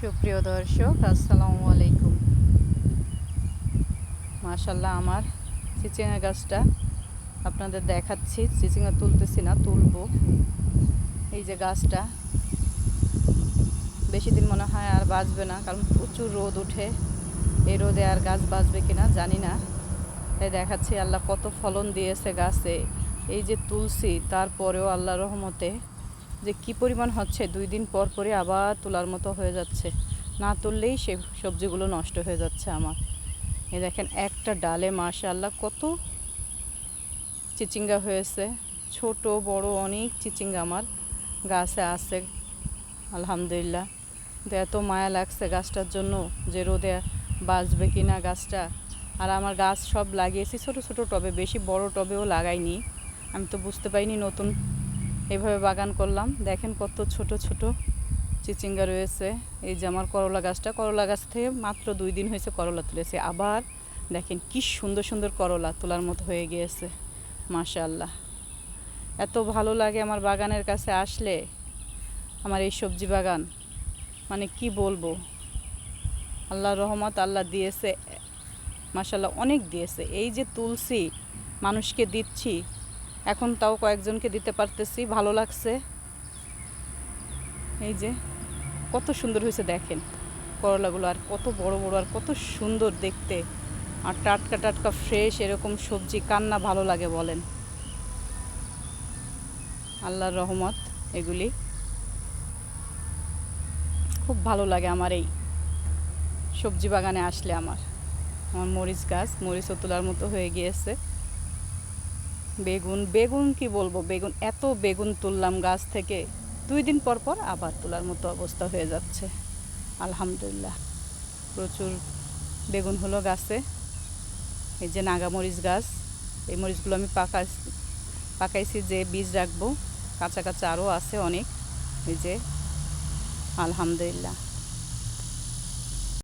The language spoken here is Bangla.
সুপ্রিয় দর্শক, আসসালামু আলাইকুম। মাশাল্লাহ, আমার চিচিঙা গাছটা আপনাদের দেখাচ্ছি। চিচিঙা তুলতেছি না, তুলবো। এই যে গাছটা বেশি দিন মনে হয় আর বাঁচবে না, কারণ প্রচুর রোদ উঠে। এই রোদে আর গাছ বাঁচবে কিনা জানি না, তাই দেখাচ্ছি। আল্লাহ কত ফলন দিয়েছে গাছে। এই যে তুলছি, তারপরেও আল্লাহ রহমতে যে কি পরিমাণ হচ্ছে, 2 দিন পর পরই আবার তোলার মতো হয়ে যাচ্ছে। না তুললেই সে সবজিগুলো নষ্ট হয়ে যাচ্ছে আমার। এই দেখেন, একটা ডালে মাশাআল্লাহ কত চিচিঙ্গা হয়েছে। ছোট বড় অনেক চিচিঙ্গা আমার গাছে আছে, আলহামদুলিল্লাহ। তো এত মায়া লাগছে গাছটার জন্য যে রোদে বাঁচবে কি না গাছটা। আর আমার গাছ সব লাগিয়েছি ছোট ছোট টবে, বেশি বড় টবেও লাগাইনি। আমি তো বুঝতে পারিনি, নতুন এভাবে বাগান করলাম। দেখেন কত ছোট ছোট চিচিঙ্গা রয়েছে। এই যে আমার করলা গাছটা, করলা গাছ থেকে মাত্র 2 দিন হয়েছে করলা তুলেছে। আবার দেখেন কি সুন্দর সুন্দর করলা তোলার মতো হয়ে গিয়েছে, মাশাআল্লাহ। এত ভালো লাগে আমার বাগানের কাছে আসলে। আমার এই সবজি বাগান মানে কি বলবো, আল্লাহর রহমত। আল্লাহ দিয়েছে মাশাআল্লাহ, অনেক দিয়েছে। এই যে তুলসী, মানুষকে দিচ্ছি, এখন তাও কয়েকজনকে দিতে পারতেছি, ভালো লাগছে। এই যে কত সুন্দর হয়েছে দেখেন করলাগুলো, আর কত বড় বড়, আর কত সুন্দর দেখতে। আর টাটকা টাটকা ফ্রেশ এরকম সবজি কার না ভালো লাগে বলেন। আল্লাহর রহমত, এগুলি খুব ভালো লাগে আমার এই সবজি বাগানে আসলে। আমার মরিচ গাছ, মরিচও তোলার মতো হয়ে গিয়েছে। বেগুন, বেগুন কি বলবো, বেগুন এত বেগুন তুললাম গাছ থেকে, 2 দিন পর পর আবার তোলার মতো অবস্থা হয়ে যাচ্ছে। আলহামদুলিল্লাহ, প্রচুর বেগুন হলো গাছে। এই যে নাগামরিচ গাছ, এই মরিচগুলো আমি পাকাইছি যে বীজ রাখবো। কাঁচা কাঁচা আরও আছে অনেক। এই যে আলহামদুলিল্লাহ।